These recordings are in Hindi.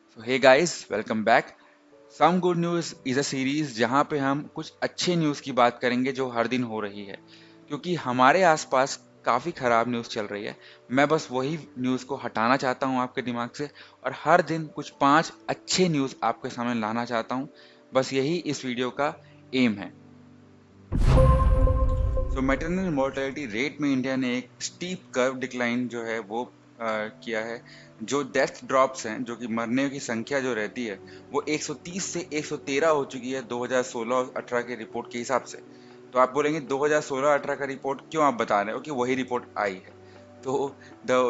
So hey guys, welcome back. Some good news is a series जहाँ पे हम कुछ अच्छे न्यूज़ की बात करेंगे जो हर दिन हो रही है, क्योंकि हमारे आसपास काफ़ी ख़राब न्यूज़ चल रही है। मैं बस वही न्यूज़ को हटाना चाहता हूँ आपके दिमाग से और हर दिन कुछ 5 अच्छे न्यूज़ आपके सामने लाना चाहता हूँ। बस यही इस वीडियो का एम है। सो मैटरनल मोर्टेलिटी रेट में इंडिया ने एक स्टीप कर्व डिक्लाइन जो है वो किया है। जो डेथ ड्रॉप्स हैं, जो कि मरने की संख्या जो रहती है, वो 130 से 113 हो चुकी है 2016-18 के रिपोर्ट के हिसाब से। तो आप बोलेंगे 2016-18 का रिपोर्ट क्यों आप बता रहे हो कि वही रिपोर्ट आई है। तो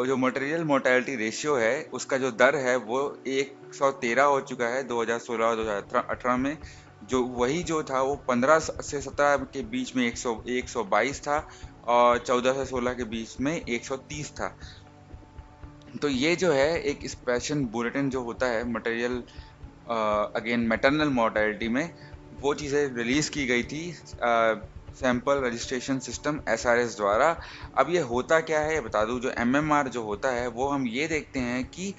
जो मटेरियल मोर्टेलिटी रेशियो है उसका जो दर है वो 113 हो चुका है 2016-2018 में। जो वही जो था वो 15 से 17 के बीच में 122 था और 14 से 16 के बीच में 130 था। तो ये जो है एक स्पेशल बुलेटिन जो होता है मटेरियल अगेन मैटरनल मोर्टेलिटी में, वो चीज़ें रिलीज़ की गई थी सैंपल रजिस्ट्रेशन सिस्टम एसआरएस द्वारा। अब ये होता क्या है ये बता दूं। जो एमएमआर जो होता है वो हम ये देखते हैं कि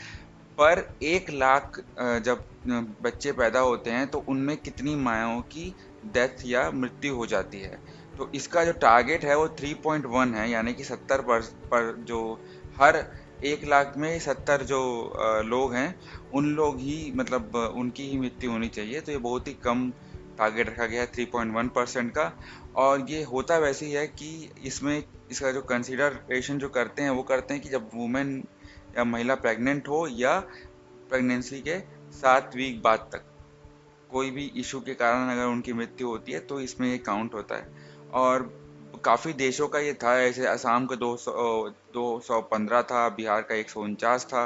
पर 1 लाख जब बच्चे पैदा होते हैं तो उनमें कितनी माताओं की डेथ या मृत्यु हो जाती है। तो इसका जो टारगेट है वो 3.1 है, यानी कि 70 पर जो हर 1 लाख में 70 जो लोग हैं उन लोग ही मतलब उनकी ही मृत्यु होनी चाहिए। तो ये बहुत ही कम टारगेट रखा गया है 3.1% का। और ये होता वैसे ही है कि इसमें इसका जो कंसिडरेशन जो करते हैं वो करते हैं कि जब वुमेन या महिला प्रेग्नेंट हो या प्रेगनेंसी के 7 वीक बाद तक कोई भी इशू के कारण अगर उनकी मृत्यु होती है तो इसमें ये काउंट होता है। और काफ़ी देशों का ये था, ऐसे असम का 215 था, बिहार का 149 था,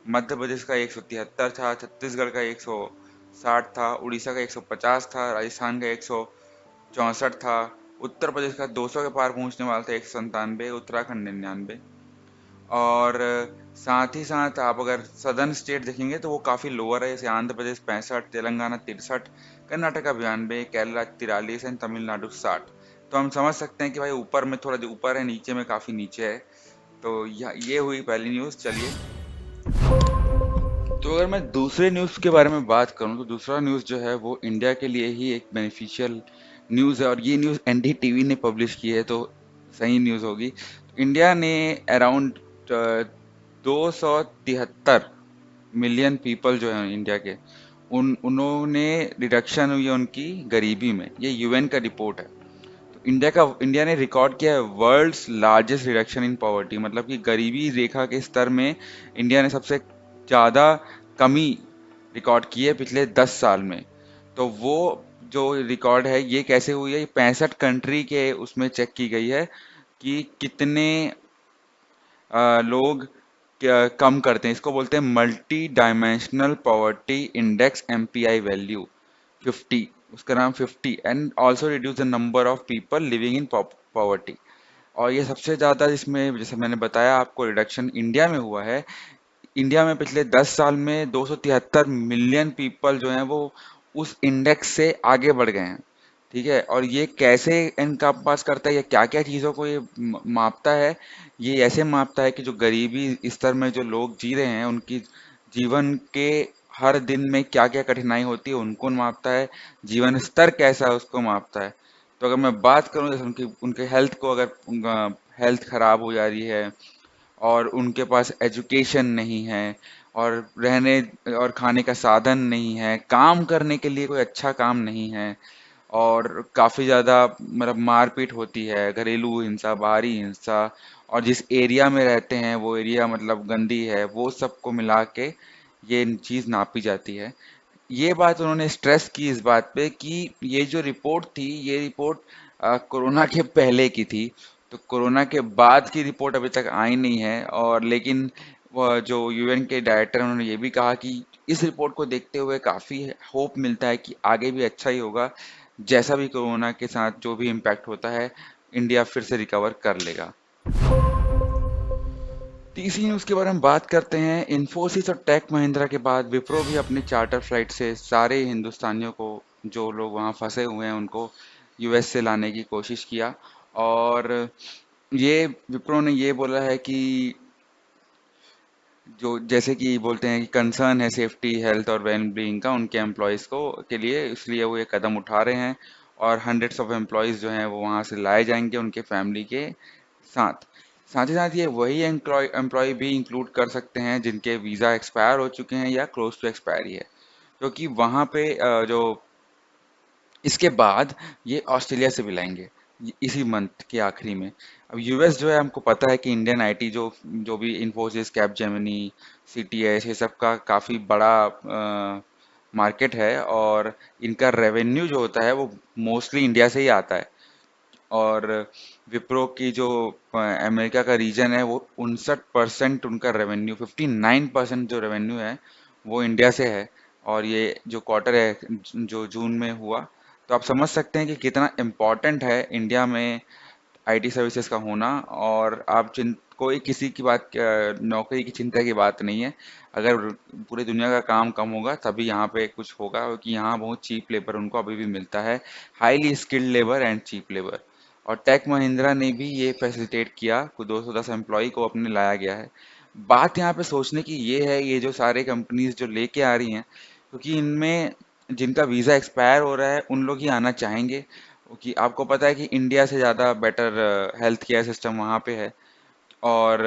मध्य प्रदेश का 173 था, छत्तीसगढ़ का 160 था, उड़ीसा का 150 था, राजस्थान का 164 था, उत्तर प्रदेश का 200 के पार पहुंचने वाला था 197, उत्तराखंड 99। और साथ ही साथ आप अगर सदर्न स्टेट देखेंगे तो वो काफ़ी लोअर है, जैसे आंध्र प्रदेश 65, तेलंगाना 63, कर्नाटका 92, केरला 43 एंड तमिलनाडु 60। तो हम समझ सकते हैं कि भाई ऊपर में थोड़ा ऊपर है, नीचे में काफ़ी नीचे है। तो ये हुई पहली न्यूज़। चलिए, तो अगर मैं दूसरे न्यूज़ के बारे में बात करूं तो दूसरा न्यूज़ जो है वो इंडिया के लिए ही एक बेनिफिशियल न्यूज़ है और ये न्यूज़ एनडीटीवी ने पब्लिश की है, तो सही न्यूज़ होगी। इंडिया ने अराउंड 273 मिलियन पीपल जो हैं इंडिया के, उन्होंने रिडक्शन हुई है उनकी गरीबी में। ये यूएन का रिपोर्ट है। तो इंडिया ने रिकॉर्ड किया है world's largest reduction in poverty, मतलब कि गरीबी रेखा के स्तर में इंडिया ने सबसे ज़्यादा कमी रिकॉर्ड की है पिछले 10 साल में। तो वो जो रिकॉर्ड है ये कैसे हुई है, ये 65 कंट्री के उसमें चेक की गई है कि कितने लोग कम करते हैं। इसको बोलते हैं multi dimensional poverty index, MPI value 50, उसका नाम 50, and also reduce the number of people living in poverty. और ये सबसे ज़्यादा जिसमें जैसे मैंने बताया आपको रिडक्शन इंडिया में हुआ है। इंडिया में पिछले 10 साल में 273 मिलियन पीपल जो हैं वो उस इंडेक्स से आगे बढ़ गए हैं। ठीक है, और ये कैसे एनकम्पास करता है, ये क्या क्या चीज़ों को ये मापता है। ये ऐसे मापता है कि जो गरीबी स्तर में जो लोग जी रहे हैं उनकी जीवन के हर दिन में क्या क्या कठिनाई होती है उनको मापता है। जीवन स्तर कैसा है उसको मापता है। तो अगर मैं बात करूं जैसे उनकी उनके हेल्थ को, अगर हेल्थ खराब हो जा रही है और उनके पास एजुकेशन नहीं है और रहने और खाने का साधन नहीं है, काम करने के लिए कोई अच्छा काम नहीं है, और काफ़ी ज़्यादा मतलब मारपीट होती है, घरेलू हिंसा, बाहरी हिंसा, और जिस एरिया में रहते हैं वो एरिया मतलब गंदी है, वो सबको मिला के ये चीज़ नापी जाती है। ये बात उन्होंने स्ट्रेस की इस बात पे कि ये जो रिपोर्ट थी ये रिपोर्ट कोरोना के पहले की थी। तो कोरोना के बाद की रिपोर्ट अभी तक आई नहीं है, और लेकिन वह जो यूएन के डायरेक्टर उन्होंने ये भी कहा कि इस रिपोर्ट को देखते हुए काफ़ी होप मिलता है कि आगे भी अच्छा ही होगा। जैसा भी कोरोना के साथ जो भी इम्पैक्ट होता है, इंडिया फिर से रिकवर कर लेगा। तीसरी न्यूज़ के बारे में बात करते हैं। इन्फोसिस और टेक महिंद्रा के बाद विप्रो भी अपने चार्टर फ्लाइट से सारे हिंदुस्तानियों को, जो लोग वहाँ फंसे हुए हैं, उनको यूएस से लाने की कोशिश किया। और ये विप्रो ने ये बोला है कि जो जैसे कि बोलते हैं कि कंसर्न है सेफ्टी हेल्थ और वेल बीइंग का उनके एम्प्लॉयज़ को के लिए, इसलिए वो ये कदम उठा रहे हैं। और हंड्रेड्स ऑफ एम्प्लॉयज़ जो हैं वो वहाँ से लाए जाएंगे उनके फैमिली के साथ। साथ ही साथ ये वही एम्प्लॉय एम्प्लॉय भी इंक्लूड कर सकते हैं जिनके वीज़ा एक्सपायर हो चुके हैं या क्लोज टू एक्सपायरी है, क्योंकि वहाँ पे जो इसके बाद ये ऑस्ट्रेलिया से भी लाएंगे इसी मंथ के आखिरी में। अब यूएस जो है, हमको पता है कि इंडियन आईटी जो जो भी इन्फोसिस, कैपजेमिनी, सीटीएस, ये सब का काफ़ी बड़ा मार्केट है, और इनका रेवेन्यू जो होता है वो मोस्टली इंडिया से ही आता है। और विप्रो की जो अमेरिका का रीजन है, वो 59% उनका रेवेन्यू, 59% जो रेवेन्यू है वो इंडिया से है। और ये जो क्वार्टर है जो जून में हुआ, तो आप समझ सकते हैं कि कितना इम्पोर्टेंट है इंडिया में आईटी सर्विसेज का होना। और आप कोई किसी की बात नौकरी की चिंता की बात नहीं है। अगर पूरी दुनिया का काम कम होगा तभी यहाँ पे कुछ होगा, क्योंकि यहाँ बहुत चीप लेबर उनको अभी भी मिलता है, highly skilled labour and cheap labour. और टेक महिंद्रा ने भी ये फैसिलिटेट किया, कुछ 210 एम्प्लॉय को अपने लाया गया है। बात यहाँ पे सोचने की ये है, ये जो सारे कंपनीज जो लेके आ रही हैं, क्योंकि इनमें जिनका वीज़ा एक्सपायर हो रहा है उन लोग ही आना चाहेंगे, क्योंकि आपको पता है कि इंडिया से ज़्यादा बेटर हेल्थ केयर सिस्टम वहाँ पे है। और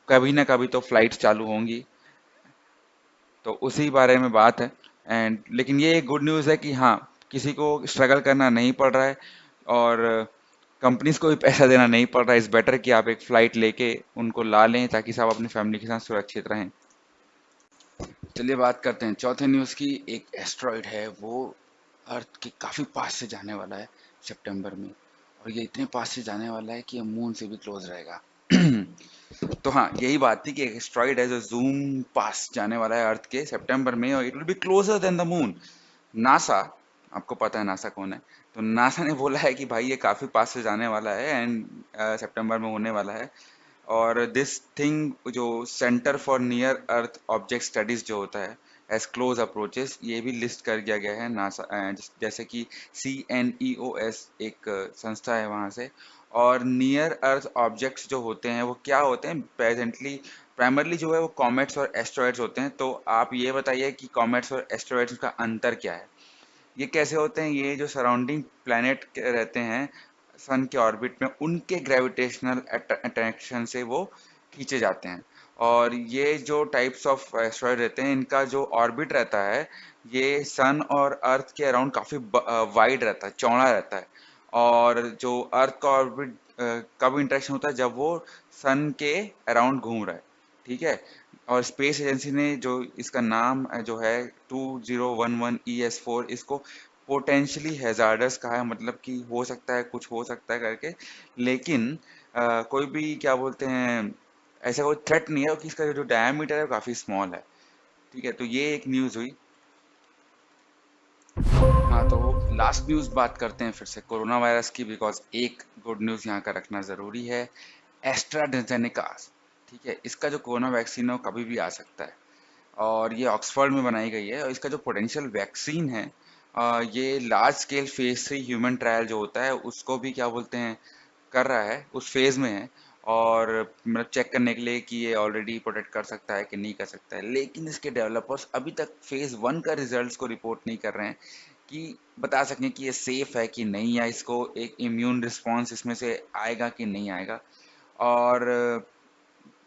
कभी ना कभी तो फ्लाइट्स चालू होंगी, तो उसी बारे में बात है। एंड लेकिन ये एक गुड न्यूज़ है कि हाँ, किसी को स्ट्रगल करना नहीं पड़ रहा है, और कंपनीज को भी पैसा देना नहीं पड़ रहा है। इस बेटर कि आप एक फ़्लाइट लेके उनको ला लें ताकि सब अपनी फैमिली के साथ सुरक्षित रहें। चलिए बात करते हैं चौथे न्यूज़ की। एक एस्ट्रॉइड है, वो अर्थ के काफ़ी पास से जाने वाला है सितंबर में, और ये इतने पास से जाने वाला है कि ये मून से भी क्लोज रहेगा। तो हाँ, यही बात थी कि एक एस्ट्रॉइड है जो जूम पास जाने वाला है अर्थ के सितंबर में, और it will be closer then the moon. NASA, आपको पता है नासा कौन है, तो नासा ने बोला है कि भाई ये काफ़ी पास से जाने वाला है, एंड सितंबर में होने वाला है। और दिस थिंग जो centre for near earth object studies जो होता है, एज क्लोज अप्रोचेस, ये भी लिस्ट कर दिया गया है नासा, जैसे कि CNEOS एक संस्था है वहाँ से। और नियर अर्थ ऑब्जेक्ट्स जो होते हैं वो क्या होते हैं प्रेजेंटली, प्राइमरली जो है वो कॉमेट्स और एस्ट्रॉइड्स होते हैं। तो आप ये बताइए कि कॉमेट्स और एस्ट्रॉइड्स का अंतर क्या है, ये कैसे होते हैं। ये जो सराउंडिंग प्लैनेट रहते हैं सन के ऑर्बिट में, उनके ग्रेविटेशनल अट्रैक्शन से वो खींचे जाते हैं। और ये जो टाइप्स ऑफ एस्ट्रॉयड रहते हैं, इनका जो ऑर्बिट रहता है, ये सन और अर्थ के अराउंड काफ़ी वाइड रहता है, चौड़ा रहता है। और जो अर्थ का ऑर्बिट कब इंटरेक्शन होता है, जब वो सन के अराउंड घूम रहा है, ठीक है। और स्पेस एजेंसी ने जो इसका नाम जो है 2011 ES4, इसको पोटेंशियली हैजार्डस कहा है, मतलब कि हो सकता है, कुछ हो सकता है करके। लेकिन कोई भी क्या बोलते हैं, ऐसा कोई थ्रेट नहीं है, क्योंकि इसका जो डायमीटर है वो काफ़ी स्मॉल है। ठीक है, तो ये एक न्यूज़ हुई। हाँ, तो लास्ट न्यूज़ बात करते हैं फिर से कोरोना वायरस की, बिकॉज एक गुड न्यूज़ यहाँ का रखना ज़रूरी है। एस्ट्राजेनेका, ठीक है, इसका जो कोरोना वैक्सीन है वो कभी भी आ सकता है, और ये ऑक्सफोर्ड में बनाई गई है। और इसका जो पोटेंशियल वैक्सीन है, ये large scale phase 3 human trial जो होता है उसको भी क्या बोलते हैं कर रहा है, उस फेज में है। और मतलब चेक करने के लिए कि ये ऑलरेडी प्रोटेक्ट कर सकता है कि नहीं कर सकता है। लेकिन इसके डेवलपर्स अभी तक फेज 1 का रिजल्ट्स को रिपोर्ट नहीं कर रहे हैं कि बता सकें कि ये सेफ है कि नहीं, या इसको एक इम्यून रिस्पॉन्स इसमें से आएगा कि नहीं आएगा। और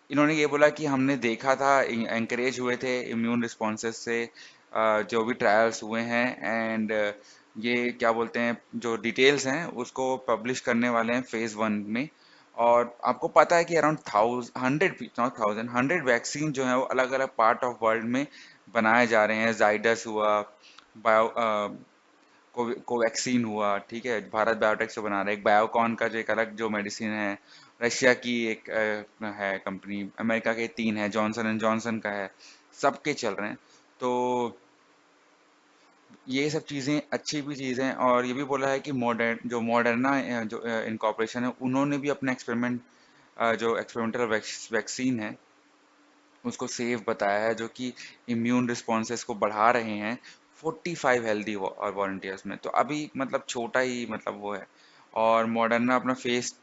इन्होंने ये बोला कि हमने देखा था, एंकरेज हुए थे इम्यून रिस्पॉन्सेस से जो भी ट्रायल्स हुए हैं। एंड ये क्या बोलते हैं, जो डिटेल्स हैं उसको पब्लिश करने वाले हैं फेज 1 में। और आपको पता है कि अराउंड 100, नॉट 1000, 100 वैक्सीन जो है वो अलग अलग पार्ट ऑफ वर्ल्ड में बनाए जा रहे हैं। जाइडस हुआ, बायो कोवैक्सीन हुआ, ठीक है, भारत बायोटेक से बना रहा है। एक बायोकॉन का जो एक अलग जो मेडिसिन है, रशिया की एक है कंपनी, अमेरिका के 3 है, जॉनसन एंड जॉनसन का है, सबके चल रहे हैं। तो ये सब चीज़ें अच्छी भी चीज़ हैं। और ये भी बोला है कि मॉडर्ना जो इनकॉर्पोरेशन है, उन्होंने भी अपना जो एक्सपेरिमेंटल वैक्सीन है उसको सेफ बताया है, जो कि इम्यून रिस्पॉन्सेस को बढ़ा रहे हैं 45 हेल्दी और वॉलंटियर्स में। तो अभी मतलब छोटा ही मतलब वो है। और मॉडर्ना अपना फेज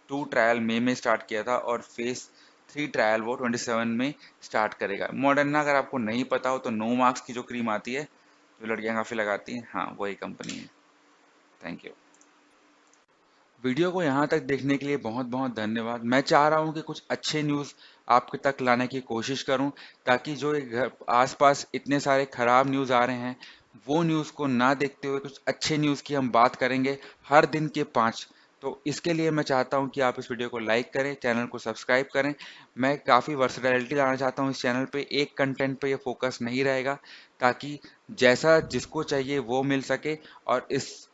2 ट्रायल मई में स्टार्ट किया था, और फेज 3 ट्रायल वो 27 में स्टार्ट करेगा। मॉडर्ना अगर आपको नहीं पता हो तो नो मार्क्स की जो क्रीम आती है जो लड़कियां काफ़ी लगाती हैं, हाँ वही कंपनी है। Thank you. वीडियो को यहाँ तक देखने के लिए बहुत बहुत धन्यवाद। मैं चाह रहा हूँ कि कुछ अच्छे न्यूज़ आपके तक लाने की कोशिश करूँ, ताकि जो ये घर आसपास इतने सारे खराब न्यूज़ आ रहे हैं वो न्यूज़ को ना देखते हुए कुछ अच्छे न्यूज़ की हम बात करेंगे हर दिन के 5। तो इसके लिए मैं चाहता हूँ कि आप इस वीडियो को लाइक करें, चैनल को सब्सक्राइब करें। मैं काफ़ी वर्सटैलिटी लाना चाहता हूँ इस चैनल पे, एक कंटेंट पे ये फोकस नहीं रहेगा, ताकि जैसा जिसको चाहिए वो मिल सके। और इस